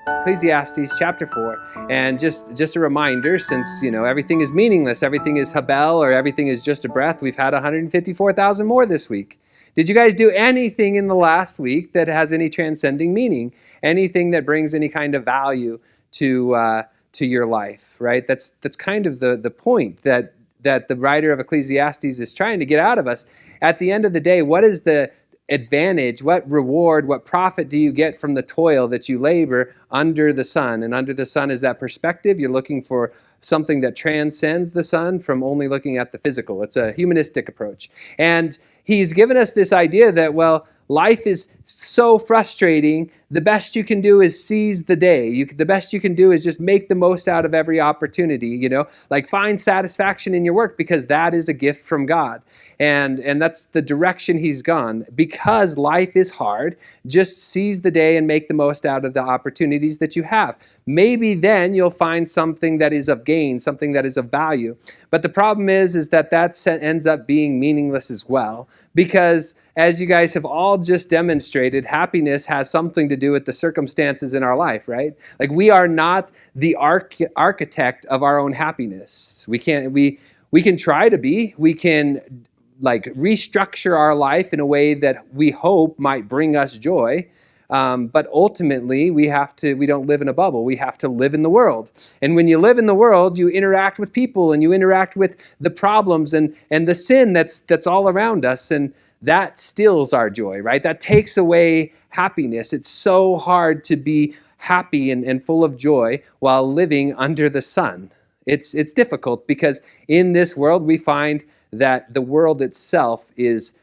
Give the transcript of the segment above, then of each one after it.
Ecclesiastes chapter 4. And just a reminder, since, everything is meaningless, everything is habel, or everything is just a breath, we've had 154,000 more this week. Did you guys do anything in the last week that has any transcending meaning? Anything that brings any kind of value to your life, right? That's kind of the point that the writer of Ecclesiastes is trying to get out of us. At the end of the day, what is the advantage, what reward, what profit do you get from the toil that you labor under the sun? And under the sun is that perspective. You're looking for something that transcends the sun from only looking at the physical. It's a humanistic approach. And he's given us this idea that, well, life is so frustrating. The best you can do is seize the day. The best you can do is just make the most out of every opportunity, like find satisfaction in your work, because that is a gift from God. And that's the direction he's gone. Because life is hard, just seize the day and make the most out of the opportunities that you have. Maybe then you'll find something that is of gain, something that is of value. But the problem is that ends up being meaningless as well, because as you guys have all just demonstrated, happiness has something to do with the circumstances in our life, right? Like, we are not the architect of our own happiness. We can try to be. We can restructure our life in a way that we hope might bring us joy. But ultimately, we don't live in a bubble. We have to live in the world. And when you live in the world, you interact with people, and you interact with the problems and the sin that's all around us. And that stills our joy, right? That takes away happiness. It's so hard to be happy and full of joy while living under the sun. It's difficult, because in this world we find that the world itself is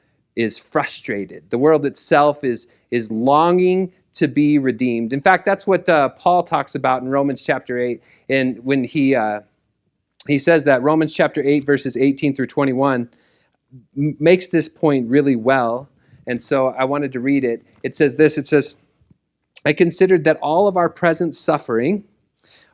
frustrated. The world itself is longing to be redeemed. In fact, that's what Paul talks about in Romans chapter 8, and when he says that, Romans chapter 8, verses 18 through 21, makes this point really well. And so I wanted to read it. It says this, it says, "I considered that all of our present suffering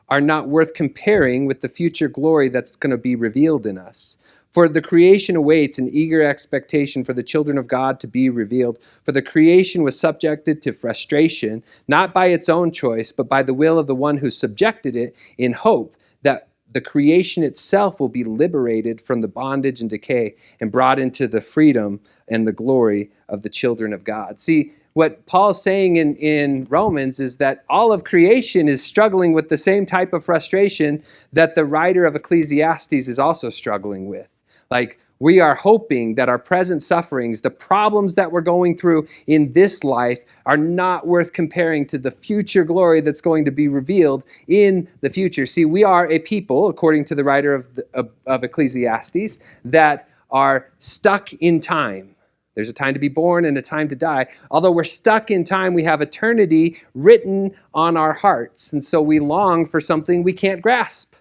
are not worth comparing with the future glory that's going to be revealed in us. For the creation awaits in eager expectation for the children of God to be revealed. For the creation was subjected to frustration, not by its own choice, but by the will of the one who subjected it, in hope that the creation itself will be liberated from the bondage and decay and brought into the freedom and the glory of the children of God." See, what Paul's saying in Romans is that all of creation is struggling with the same type of frustration that the writer of Ecclesiastes is also struggling with. Like, we are hoping that our present sufferings, the problems that we're going through in this life, are not worth comparing to the future glory that's going to be revealed in the future. See, we are a people, according to the writer of Ecclesiastes, that are stuck in time. There's a time to be born and a time to die. Although we're stuck in time, we have eternity written on our hearts. And so we long for something we can't grasp,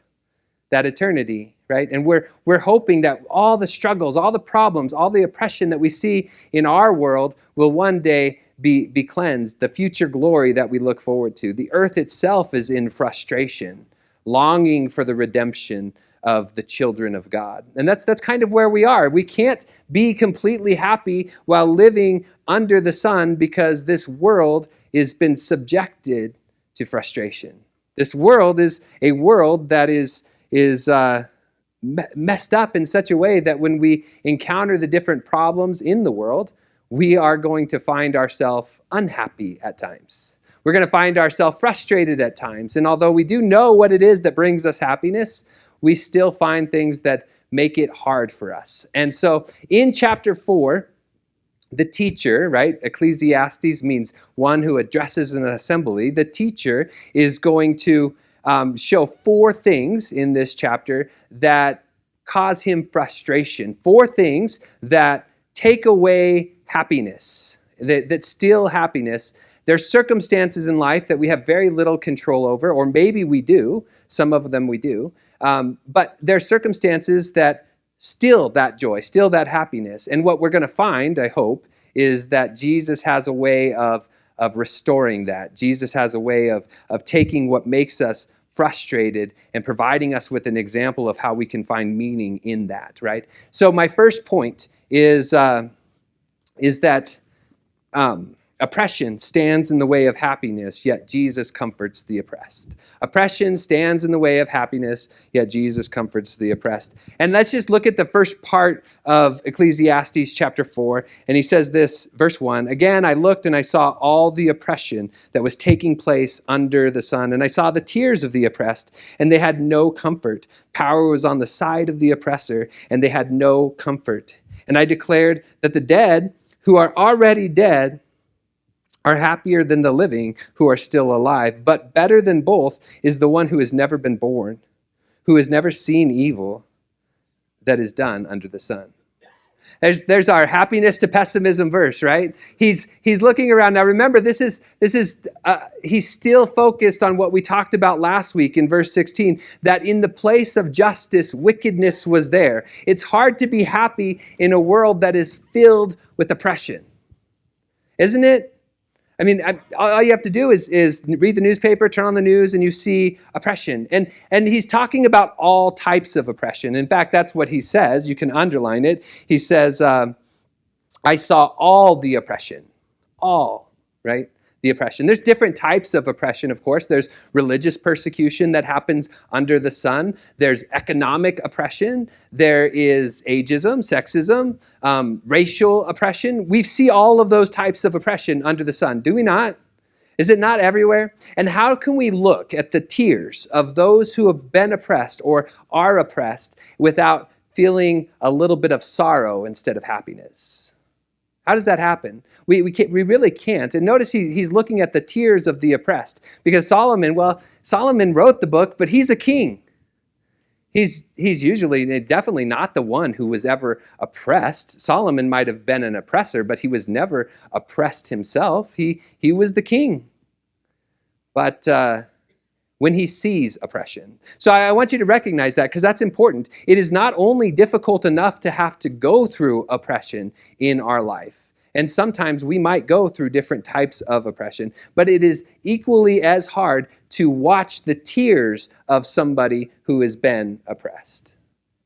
that eternity. Right? And we're hoping that all the struggles, all the problems, all the oppression that we see in our world will one day be cleansed, the future glory that we look forward to. The earth itself is in frustration, longing for the redemption of the children of God. And that's kind of where we are. We can't be completely happy while living under the sun, because this world has been subjected to frustration. This world is a world that is messed up in such a way that when we encounter the different problems in the world, we are going to find ourselves unhappy at times. We're going to find ourselves frustrated at times. And although we do know what it is that brings us happiness, we still find things that make it hard for us. And so in chapter 4, the teacher, right? Ecclesiastes means one who addresses an assembly. The teacher is going to show 4 things in this chapter that cause him frustration. 4 things that take away happiness, that steal happiness. There's circumstances in life that we have very little control over, or maybe we do. Some of them we do. But there are circumstances that steal that joy, steal that happiness. And what we're going to find, I hope, is that Jesus has a way of restoring that. Jesus has a way of taking what makes us frustrated and providing us with an example of how we can find meaning in that, right? So my first point is that Oppression stands in the way of happiness, yet Jesus comforts the oppressed. Oppression stands in the way of happiness, yet Jesus comforts the oppressed. And let's just look at the first part of Ecclesiastes chapter 4. And he says this, verse 1, "Again, I looked and I saw all the oppression that was taking place under the sun. And I saw the tears of the oppressed, and they had no comfort. Power was on the side of the oppressor, and they had no comfort. And I declared that the dead who are already dead are happier than the living who are still alive. But better than both is the one who has never been born, who has never seen evil that is done under the sun." There's our happiness to pessimism verse, right? He's looking around. Now remember, he's still focused on what we talked about last week in verse 16, that in the place of justice, wickedness was there. It's hard to be happy in a world that is filled with oppression, isn't it? I mean, all you have to do is read the newspaper, turn on the news, and you see oppression. And he's talking about all types of oppression. In fact, that's what he says. You can underline it. He says, I saw all the oppression. All, right? The oppression. There's different types of oppression, of course. There's religious persecution that happens under the sun. There's economic oppression. There is ageism, sexism, racial oppression. We see all of those types of oppression under the sun, do we not? Is it not everywhere? And how can we look at the tears of those who have been oppressed or are oppressed without feeling a little bit of sorrow instead of happiness? How does that happen? We really can't. And notice he's looking at the tears of the oppressed. Because Solomon wrote the book, but he's a king. He's usually definitely not the one who was ever oppressed. Solomon might have been an oppressor, but he was never oppressed himself. He was the king. But when he sees oppression. So I want you to recognize that, because that's important. It is not only difficult enough to have to go through oppression in our life, and sometimes we might go through different types of oppression, but it is equally as hard to watch the tears of somebody who has been oppressed.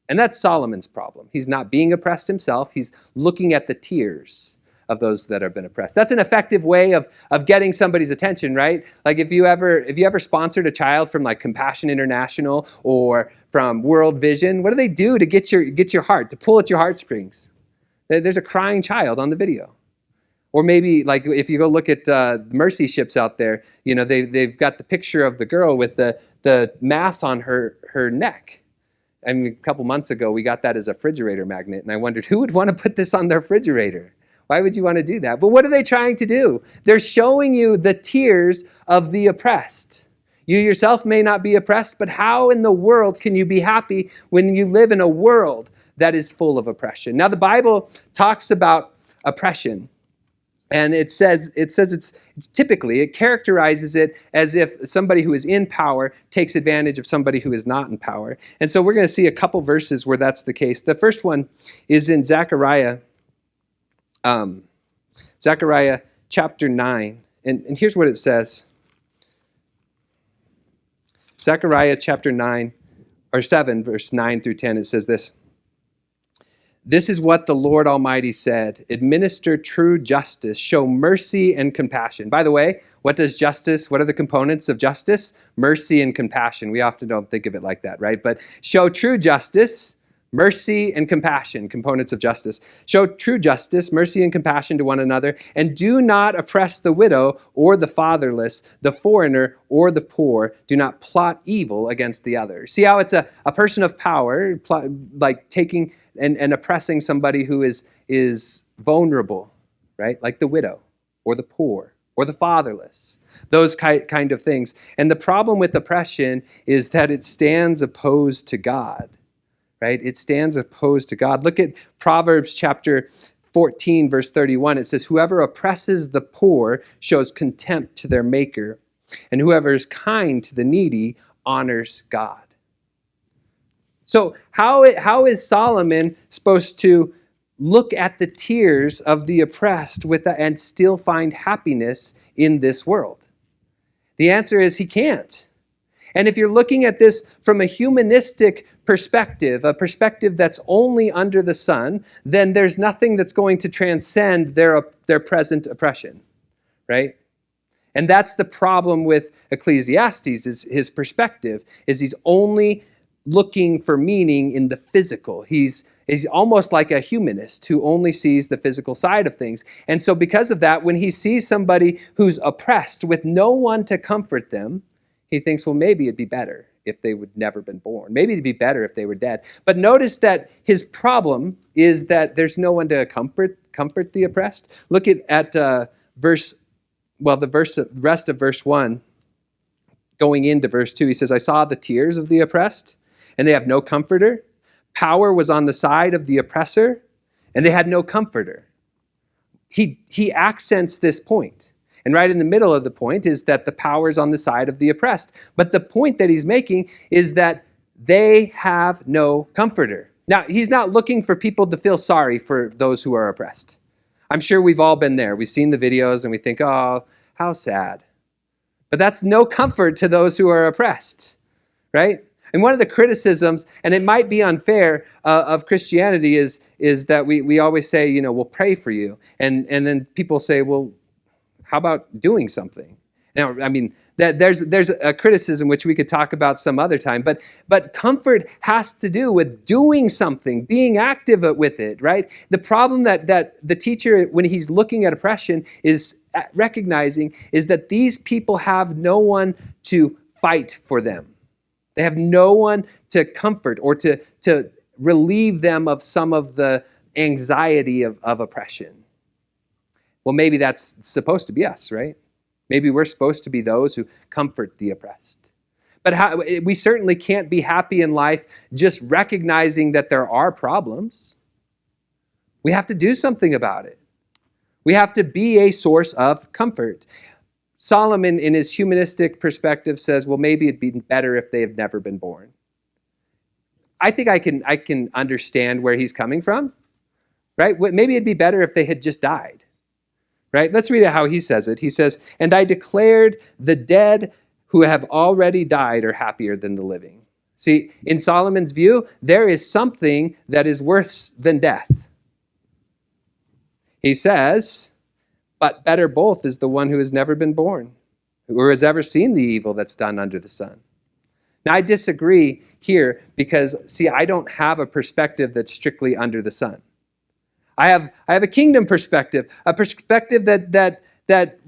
And that's Solomon's problem. He's not being oppressed himself. He's looking at the tears of those that have been oppressed. That's an effective way of getting somebody's attention, right? Like if you ever sponsored a child from like Compassion International or from World Vision, what do they do to get your heart, to pull at your heartstrings? There's a crying child on the video. Or maybe like if you go look at mercy ships out there, you know, they've got the picture of the girl with the mass on her neck. I mean, a couple months ago, we got that as a refrigerator magnet, and I wondered who would want to put this on their refrigerator? Why would you want to do that? But what are they trying to do? They're showing you the tears of the oppressed. You yourself may not be oppressed, but how in the world can you be happy when you live in a world that is full of oppression? Now, the Bible talks about oppression, and it says it's typically, it characterizes it as if somebody who is in power takes advantage of somebody who is not in power. And so we're going to see a couple verses where that's the case. The first one is in Zechariah chapter 9. And here's what it says. Zechariah chapter 9, or 7, verse 9 through 10, it says this. "This is what the Lord Almighty said, administer true justice, show mercy and compassion." By the way, what are the components of justice? Mercy and compassion. We often don't think of it like that, right? But show true justice, mercy and compassion, components of justice. Show true justice, mercy and compassion to one another, and do not oppress the widow or the fatherless, the foreigner or the poor. Do not plot evil against the other. See how it's a person of power, like taking and oppressing somebody who is vulnerable, right? Like the widow or the poor or the fatherless. Those kind of things. And the problem with oppression is that it stands opposed to God. Right? It stands opposed to God. Look at Proverbs chapter 14, verse 31. It says, "Whoever oppresses the poor shows contempt to their maker, and whoever is kind to the needy honors God." So how is Solomon supposed to look at the tears of the oppressed and still find happiness in this world? The answer is he can't. And if you're looking at this from a humanistic perspective, a perspective that's only under the sun, then there's nothing that's going to transcend their present oppression. right? And that's the problem with Ecclesiastes, is his perspective, is he's only looking for meaning in the physical. He's almost like a humanist who only sees the physical side of things. And so because of that, when he sees somebody who's oppressed with no one to comfort them, he thinks, well, maybe it'd be better if they would never been born. Maybe it'd be better if they were dead. But notice that his problem is that there's no one to comfort the oppressed. Look at the rest of verse 1 going into verse 2. He says, I saw the tears of the oppressed, and they have no comforter. Power was on the side of the oppressor, and they had no comforter. He accents this point. And right in the middle of the point is that the power is on the side of the oppressed. But the point that he's making is that they have no comforter. Now, he's not looking for people to feel sorry for those who are oppressed. I'm sure we've all been there. We've seen the videos and we think, oh, how sad. But that's no comfort to those who are oppressed, right? And one of the criticisms, and it might be unfair, of Christianity is that we always say, we'll pray for you. And then people say, well, how about doing something? Now, I mean, there's a criticism which we could talk about some other time, but comfort has to do with doing something, being active with it, right? The problem that the teacher, when he's looking at oppression, is recognizing is that these people have no one to fight for them. They have no one to comfort or to relieve them of some of the anxiety of oppression. Well, maybe that's supposed to be us, right? Maybe we're supposed to be those who comfort the oppressed. But we certainly can't be happy in life just recognizing that there are problems. We have to do something about it. We have to be a source of comfort. Solomon, in his humanistic perspective, says, well, maybe it'd be better if they have never been born. I think I can understand where he's coming from, right? Maybe it'd be better if they had just died. Right? Let's read it how he says it. He says, and I declared the dead who have already died are happier than the living. See, in Solomon's view, there is something that is worse than death. He says, but better both is the one who has never been born, or has ever seen the evil that's done under the sun. Now, I disagree here because, see, I don't have a perspective that's strictly under the sun. I have a kingdom perspective, a perspective that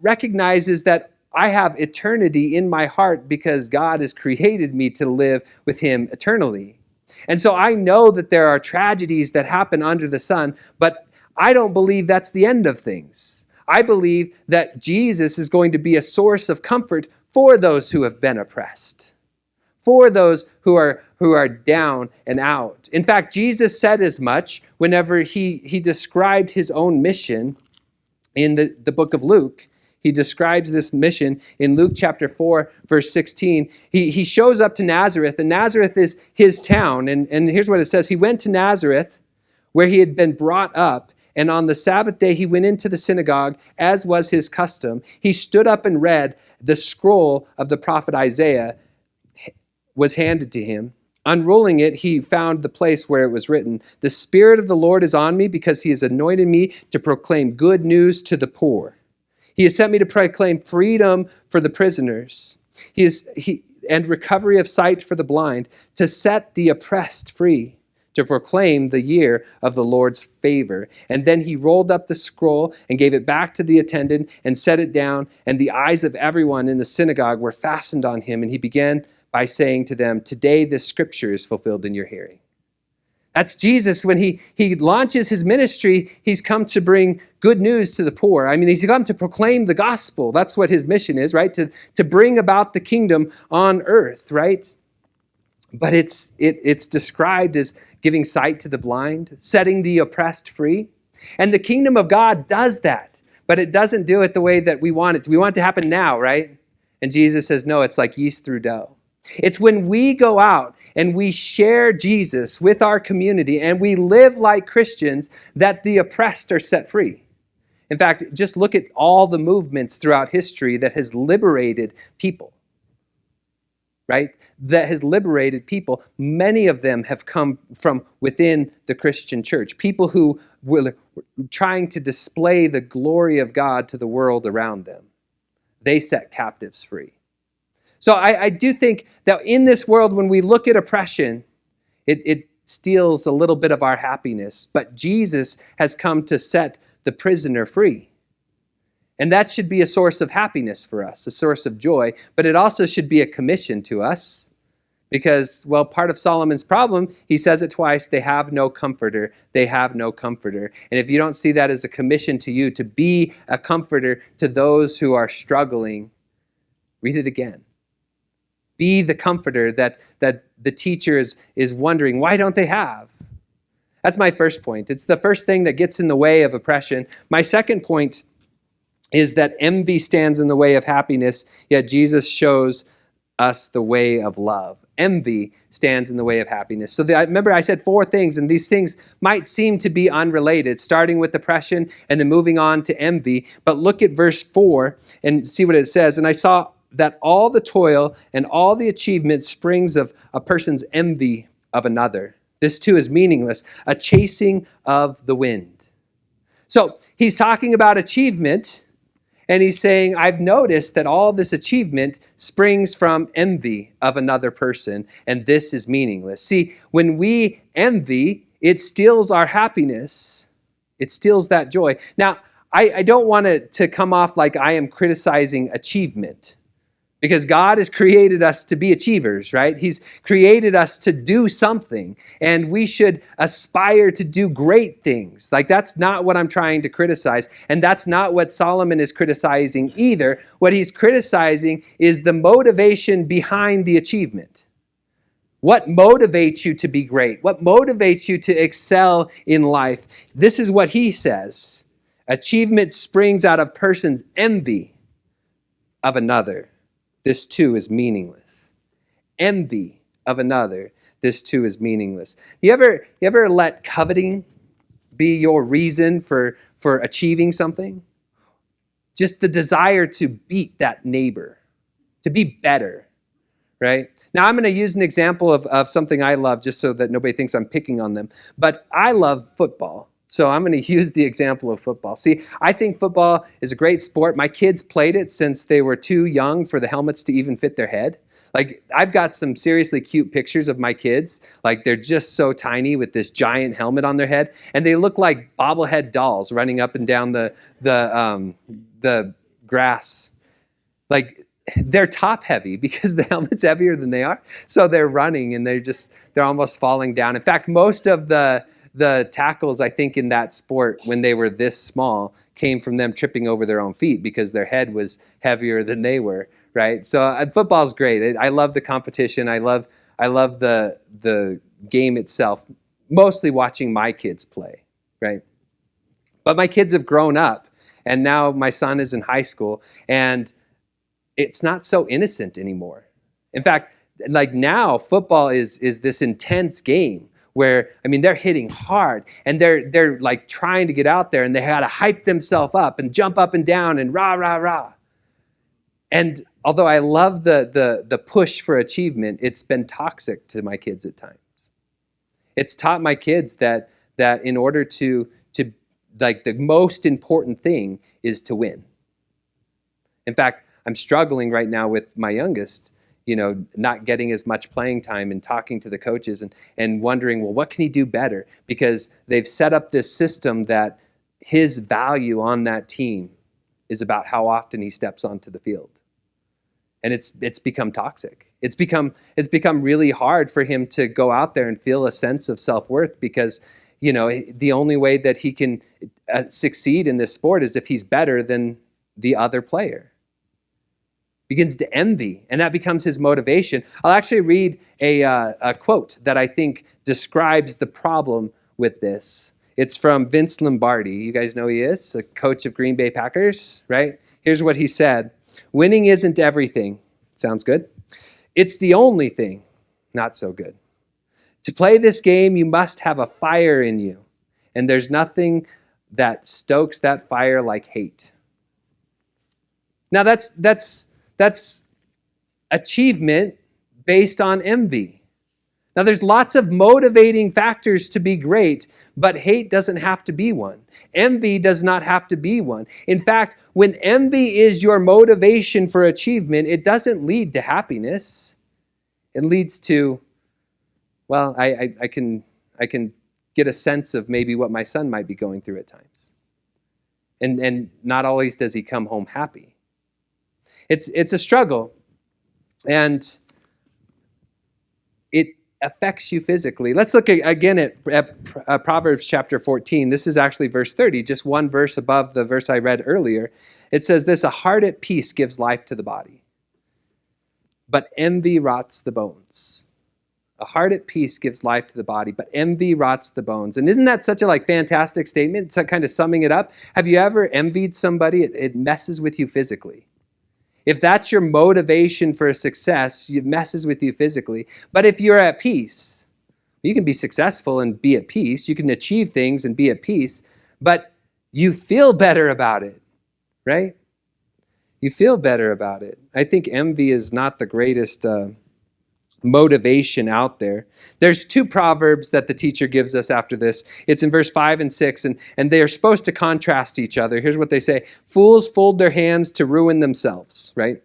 recognizes that I have eternity in my heart because God has created me to live with him eternally. And so I know that there are tragedies that happen under the sun, but I don't believe that's the end of things. I believe that Jesus is going to be a source of comfort for those who have been oppressed, for those who are down and out. In fact, Jesus said as much whenever he described his own mission in the book of Luke. He describes this mission in Luke chapter 4, verse 16. He shows up to Nazareth, and Nazareth is his town. And here's what it says. He went to Nazareth, where he had been brought up, and on the Sabbath day he went into the synagogue, as was his custom. He stood up and read the scroll of the prophet Isaiah was handed to him. Unrolling it, he found the place where it was written, "The Spirit of the Lord is on me because he has anointed me to proclaim good news to the poor. He has sent me to proclaim freedom for the prisoners and recovery of sight for the blind, to set the oppressed free, to proclaim the year of the Lord's favor." And then he rolled up the scroll and gave it back to the attendant and set it down, and the eyes of everyone in the synagogue were fastened on him, and he began by saying to them, "Today this scripture is fulfilled in your hearing." That's Jesus. When he launches his ministry, he's come to bring good news to the poor. I mean, he's come to proclaim the gospel. That's what his mission is, right? To bring about the kingdom on earth, right? But it's described as giving sight to the blind, setting the oppressed free. And the kingdom of God does that, but it doesn't do it the way that we want it to. We want it to happen now, right? And Jesus says, no, it's like yeast through dough. It's when we go out and we share Jesus with our community and we live like Christians that the oppressed are set free. In fact, just look at all the movements throughout history that has liberated people. right? That has liberated people. Many of them have come from within the Christian church. People who were trying to display the glory of God to the world around them. They set captives free. So I do think that in this world, when we look at oppression, it steals a little bit of our happiness. But Jesus has come to set the prisoner free. And that should be a source of happiness for us, a source of joy. But it also should be a commission to us. Because, well, part of Solomon's problem, he says it twice, they have no comforter. They have no comforter. And if you don't see that as a commission to you to be a comforter to those who are struggling, read it again. Be the comforter that the teacher is wondering, why don't they have? That's my first point. It's the first thing that gets in the way of oppression. My second point is that envy stands in the way of happiness, yet Jesus shows us the way of love. Envy stands in the way of happiness. So remember I said 4 things, and these things might seem to be unrelated, starting with oppression and then moving on to envy. But look at verse 4 and see what it says. And I saw that all the toil and all the achievement springs of a person's envy of another. This too is meaningless, a chasing of the wind. So he's talking about achievement, and he's saying, I've noticed that all this achievement springs from envy of another person, and this is meaningless. See, when we envy, it steals our happiness. It steals that joy. Now, I don't want it to come off like I am criticizing achievement, because God has created us to be achievers, right? He's created us to do something, and we should aspire to do great things. Like, that's not what I'm trying to criticize, and that's not what Solomon is criticizing either. What he's criticizing is the motivation behind the achievement. What motivates you to be great? What motivates you to excel in life? This is what he says. Achievement springs out of person's envy of another. This too is meaningless. Envy of another. This too is meaningless. You ever let coveting be your reason for achieving something? Just the desire to beat that neighbor, to be better, right? Now I'm going to use an example of something I love just so that nobody thinks I'm picking on them. But I love football. So I'm going to use the example of football. See, I think football is a great sport. My kids played it since they were too young for the helmets to even fit their head. Like, I've got some seriously cute pictures of my kids. Like, they're just so tiny with this giant helmet on their head, and they look like bobblehead dolls running up and down the grass. Like, they're top heavy because the helmet's heavier than they are. So they're running and they're almost falling down. In fact, most of the tackles, I think, in that sport when they were this small came from them tripping over their own feet because their head was heavier than they were, right? So football's great. I love the competition. I love the game itself, mostly watching my kids play, right? But my kids have grown up, and now my son is in high school, and it's not so innocent anymore. In fact, like, now football is this intense game where, I mean, they're hitting hard, and they're like trying to get out there, and they had to hype themselves up and jump up and down and rah, rah, rah. And although I love the push for achievement, it's been toxic to my kids at times. It's taught my kids that in order to like, the most important thing is to win. In fact, I'm struggling right now with my youngest, not getting as much playing time, and talking to the coaches and wondering, well, what can he do better? Because they've set up this system that his value on that team is about how often he steps onto the field. And it's become toxic. It's become really hard for him to go out there and feel a sense of self-worth, because the only way that he can succeed in this sport is if he's better than the other player. Begins to envy, and that becomes his motivation. I'll actually read a quote that I think describes the problem with this. It's from Vince Lombardi. You guys know who he is, a coach of Green Bay Packers, right? Here's what he said. Winning isn't everything. Sounds good. It's the only thing. Not so good. To play this game, you must have a fire in you, and there's nothing that stokes that fire like hate. Now that's achievement based on envy. Now, there's lots of motivating factors to be great, but hate doesn't have to be one. Envy does not have to be one. In fact, when envy is your motivation for achievement, it doesn't lead to happiness. It leads to, well, I can get a sense of maybe what my son might be going through at times. And not always does he come home happy. It's a struggle, and it affects you physically. Let's look again at Proverbs chapter 14. This is actually verse 30, just one verse above the verse I read earlier. It says this: a heart at peace gives life to the body, but envy rots the bones. A heart at peace gives life to the body, but envy rots the bones. And isn't that such a fantastic statement? It's kind of summing it up. Have you ever envied somebody? It messes with you physically. If that's your motivation for success, it messes with you physically. But if you're at peace, you can be successful and be at peace. You can achieve things and be at peace, but you feel better about it, right? You feel better about it. I think envy is not the greatest motivation out there. There's two proverbs that the teacher gives us after this. It's in verse 5 and 6, and they are supposed to contrast each other. Here's what they say: fools fold their hands to ruin themselves, right?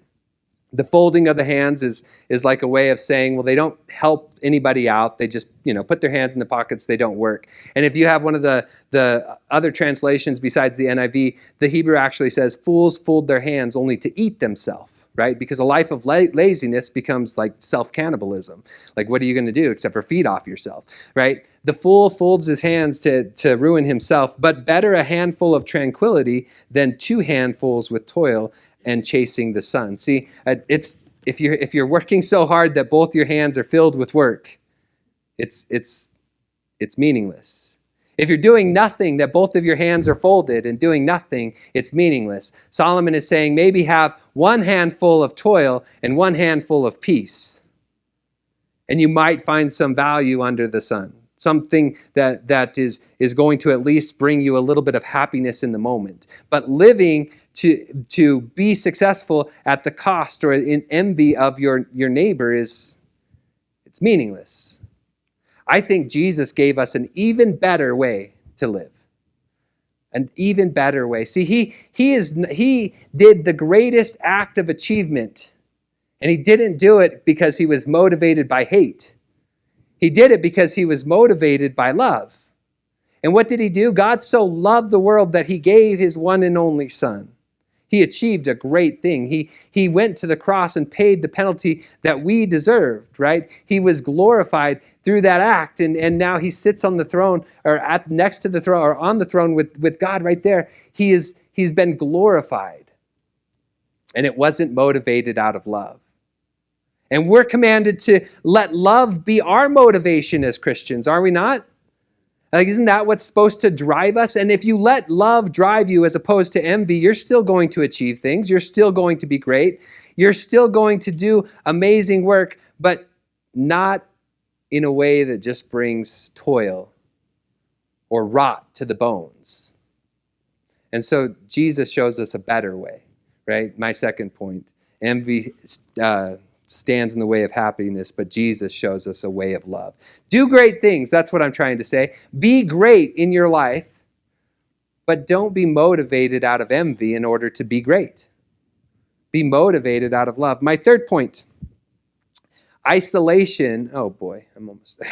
The folding of the hands is like a way of saying, well, they don't help anybody out. They just, put their hands in the pockets. They don't work. And if you have one of the other translations besides the NIV, the Hebrew actually says, fools fold their hands only to eat themselves, right? Because a life of laziness becomes like self-cannibalism. Like, what are you going to do except for feed off yourself, right? The fool folds his hands to ruin himself, but better a handful of tranquility than 2 handfuls with toil and chasing the sun. See, it's if you're working so hard that both your hands are filled with work, it's meaningless. If you're doing nothing, that both of your hands are folded and doing nothing, it's meaningless. Solomon is saying maybe have 1 handful of toil and 1 handful of peace, and you might find some value under the sun. Something that is going to at least bring you a little bit of happiness in the moment. But living to be successful at the cost or in envy of your neighbor it's meaningless. I think Jesus gave us an even better way to live. An even better way. See, he did the greatest act of achievement, and he didn't do it because he was motivated by hate. He did it because he was motivated by love. And what did he do? God so loved the world that he gave his one and only son. He achieved a great thing. He went to the cross and paid the penalty that we deserved, right? He was glorified through that act, and now he sits on the throne, or next to the throne, or on the throne with God right there. He's been glorified. And it wasn't motivated out of love. And we're commanded to let love be our motivation as Christians, are we not? Like, isn't that what's supposed to drive us? And if you let love drive you as opposed to envy, you're still going to achieve things. You're still going to be great. You're still going to do amazing work, but not in a way that just brings toil or rot to the bones. And so Jesus shows us a better way, right? My second point. Envy stands in the way of happiness, but Jesus shows us a way of love. Do great things. That's what I'm trying to say. Be great in your life, but don't be motivated out of envy in order to be great. Be motivated out of love. My third point, isolation. Oh boy,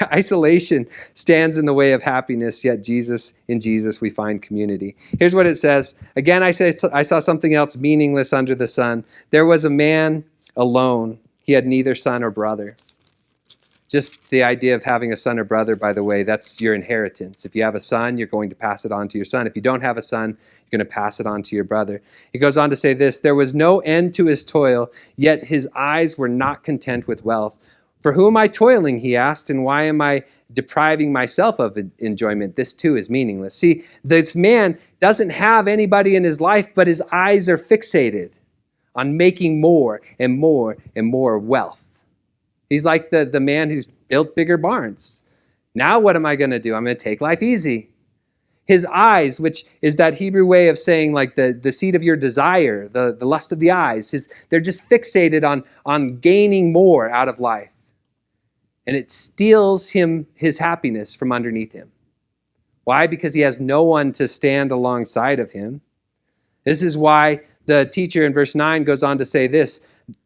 isolation stands in the way of happiness, yet in Jesus we find community. Here's what it says. Again, I saw something else meaningless under the sun. There was a man alone. He had neither son or brother. Just the idea of having a son or brother, by the way, that's your inheritance. If you have a son, you're going to pass it on to your son. If you don't have a son, you're going to pass it on to your brother. He goes on to say this: there was no end to his toil, yet his eyes were not content with wealth. For who am I toiling, he asked, and why am I depriving myself of enjoyment? This too is meaningless. See, this man doesn't have anybody in his life, but his eyes are fixated on making more and more and more wealth. He's like the man who's built bigger barns. Now what am I going to do? I'm going to take life easy. His eyes, which is that Hebrew way of saying like the seed of your desire, the lust of the eyes, they're just fixated on gaining more out of life. and it steals him his happiness from underneath him. Why? Because he has no one to stand alongside of him. This is why the teacher in verse 9 goes on to say this: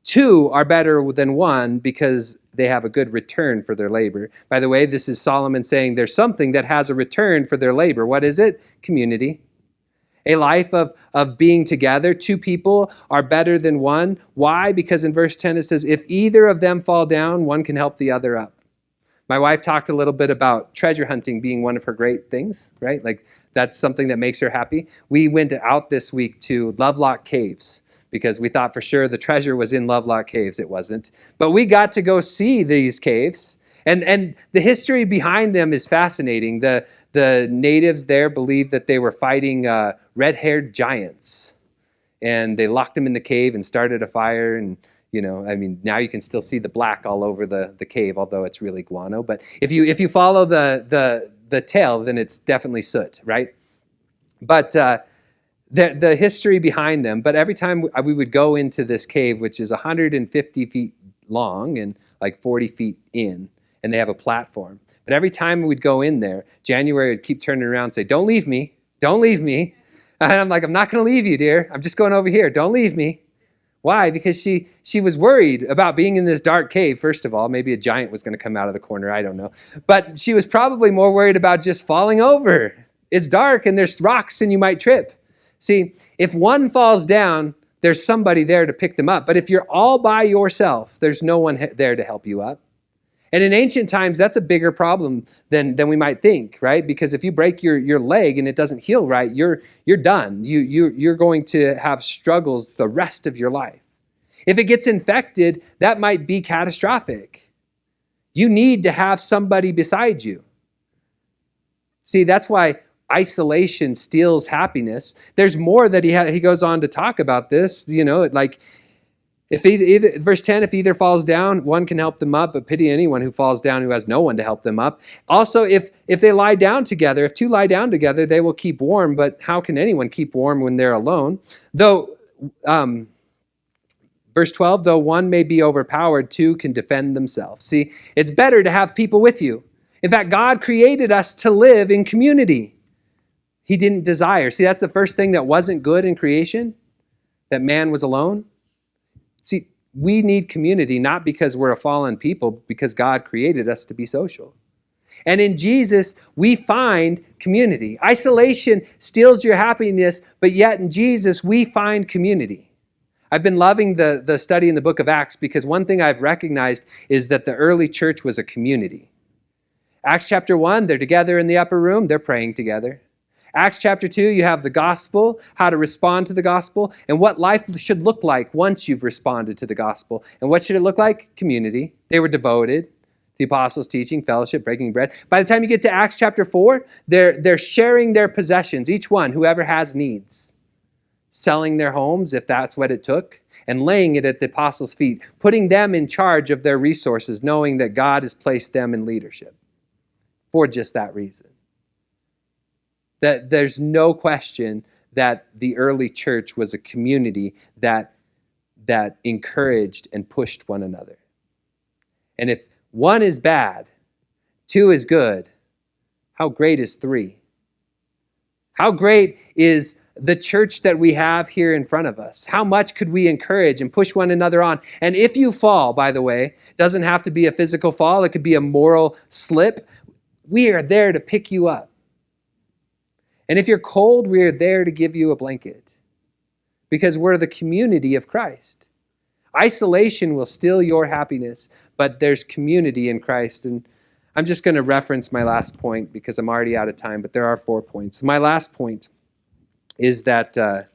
two are better than one because they have a good return for their labor. By the way, this is Solomon saying there's something that has a return for their labor. What is it? Community. A life of being together. Two people are better than one. Why? Because in verse 10 it says, if either of them fall down, one can help the other up. My wife talked a little bit about treasure hunting being one of her great things, right? Like that's something that makes her happy. We went out this week to Lovelock Caves because we thought for sure the treasure was in Lovelock Caves. It wasn't. But we got to go see these caves. And the history behind them is fascinating. The natives there believed that they were fighting red-haired giants. And they locked them in the cave and started a fire. And, now you can still see the black all over the cave, although it's really guano. But if you follow the tail, then it's definitely soot, right? But the history behind them. But every time we would go into this cave, which is 150 feet long and like 40 feet in, and they have a platform. But every time we'd go in there, January would keep turning around and say, don't leave me, don't leave me. And I'm like, I'm not going to leave you, dear. I'm just going over here. Don't leave me. Why? Because she was worried about being in this dark cave, first of all. Maybe a giant was going to come out of the corner. I don't know. But she was probably more worried about just falling over. It's dark and there's rocks and you might trip. See, if one falls down, there's somebody there to pick them up. But if you're all by yourself, there's no one there to help you up. And in ancient times, that's a bigger problem than we might think, right? Because if you break your leg and it doesn't heal right, you're done. You're going to have struggles the rest of your life. If it gets infected, that might be catastrophic. You need to have somebody beside you. See, that's why isolation steals happiness. There's more that he goes on to talk about this, like if either verse 10, if either falls down, one can help them up, but pity anyone who falls down who has no one to help them up. Also, if they lie down together, if two lie down together, they will keep warm, but how can anyone keep warm when they're alone? Though, verse 12, though one may be overpowered, two can defend themselves. See, it's better to have people with you. In fact, God created us to live in community. He didn't desire. See, that's the first thing that wasn't good in creation, that man was alone. See, we need community, not because we're a fallen people, but because God created us to be social. And in Jesus, we find community. Isolation steals your happiness, but yet in Jesus, we find community. I've been loving the study in the book of Acts because one thing I've recognized is that the early church was a community. Acts chapter 1, they're together in the upper room, they're praying together. Acts chapter 2, you have the gospel, how to respond to the gospel, and what life should look like once you've responded to the gospel. And what should it look like? Community. They were devoted. The apostles' teaching, fellowship, breaking bread. By the time you get to Acts chapter 4, they're sharing their possessions, each one, whoever has needs. Selling their homes, if that's what it took, and laying it at the apostles' feet, putting them in charge of their resources, knowing that God has placed them in leadership for just that reason. That there's no question that the early church was a community that encouraged and pushed one another. And if one is bad, two is good, how great is three? How great is the church that we have here in front of us? How much could we encourage and push one another on? And if you fall, by the way, it doesn't have to be a physical fall, it could be a moral slip. We are there to pick you up. And if you're cold, we are there to give you a blanket because we're the community of Christ. Isolation will steal your happiness, but there's community in Christ. And I'm just going to reference my last point because I'm already out of time, but there are 4 points. My last point is that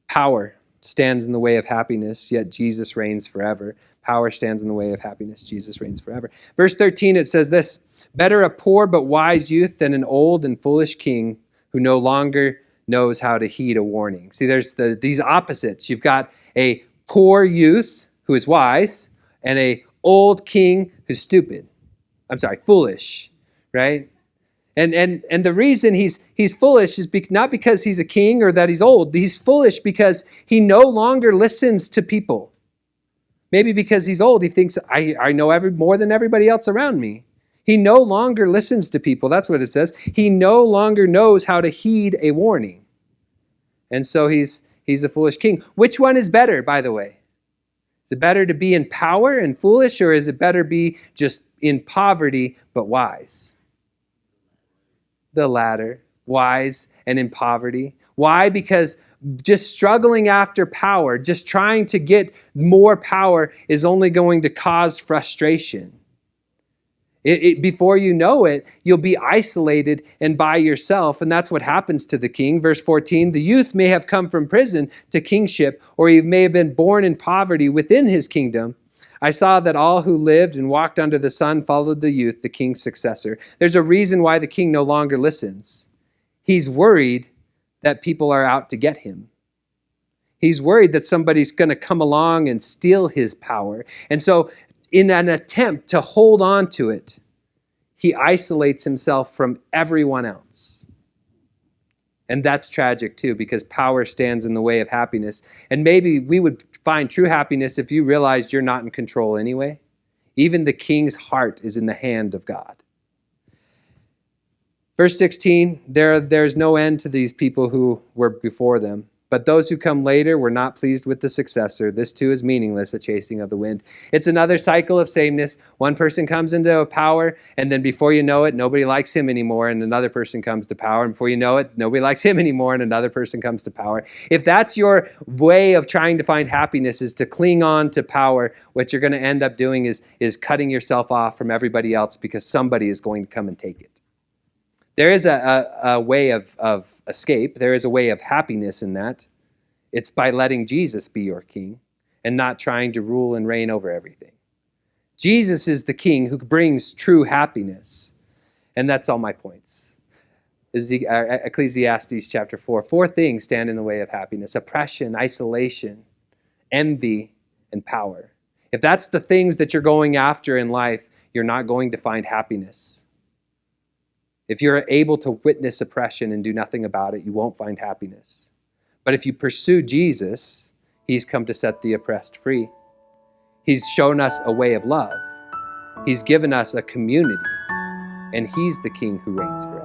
power stands in the way of happiness, yet Jesus reigns forever. Power stands in the way of happiness. Jesus reigns forever. Verse 13, it says this: better a poor but wise youth than an old and foolish king who no longer knows how to heed a warning. See, there's these opposites. You've got a poor youth who is wise and a old king who's stupid. Foolish, right? And the reason he's foolish is not because he's a king or that he's old. He's foolish because he no longer listens to people. Maybe because he's old, he thinks, I know more than everybody else around me. He no longer listens to people. That's what it says. He no longer knows how to heed a warning. And so he's a foolish king. Which one is better, by the way? Is it better to be in power and foolish, or is it better be just in poverty but wise? The latter, wise and in poverty. Why? Because just struggling after power, just trying to get more power is only going to cause frustration. Before you know it, you'll be isolated and by yourself, and that's what happens to the king. Verse 14, the youth may have come from prison to kingship, or he may have been born in poverty within his kingdom. I saw that all who lived and walked under the sun followed the youth, the king's successor. There's a reason why the king no longer listens. He's worried that people are out to get him. He's worried that somebody's going to come along and steal his power. And so in an attempt to hold on to it, he isolates himself from everyone else. And that's tragic too, because power stands in the way of happiness. And maybe we would find true happiness if you realized you're not in control anyway. Even the king's heart is in the hand of God. Verse 16, there's no end to these people who were before them. But those who come later were not pleased with the successor. This too is meaningless, a chasing of the wind. It's another cycle of sameness. One person comes into power, and then before you know it, nobody likes him anymore, and another person comes to power. And before you know it, nobody likes him anymore, and another person comes to power. If that's your way of trying to find happiness, is to cling on to power, what you're going to end up doing is cutting yourself off from everybody else because somebody is going to come and take it. There is a way of escape. There is a way of happiness in that. It's by letting Jesus be your king and not trying to rule and reign over everything. Jesus is the king who brings true happiness. And that's all my points. Ecclesiastes chapter 4. 4 things stand in the way of happiness: oppression, isolation, envy, and power. If that's the things that you're going after in life, you're not going to find happiness. If you're able to witness oppression and do nothing about it, you won't find happiness. But if you pursue Jesus, he's come to set the oppressed free. He's shown us a way of love. He's given us a community, and he's the king who reigns forever.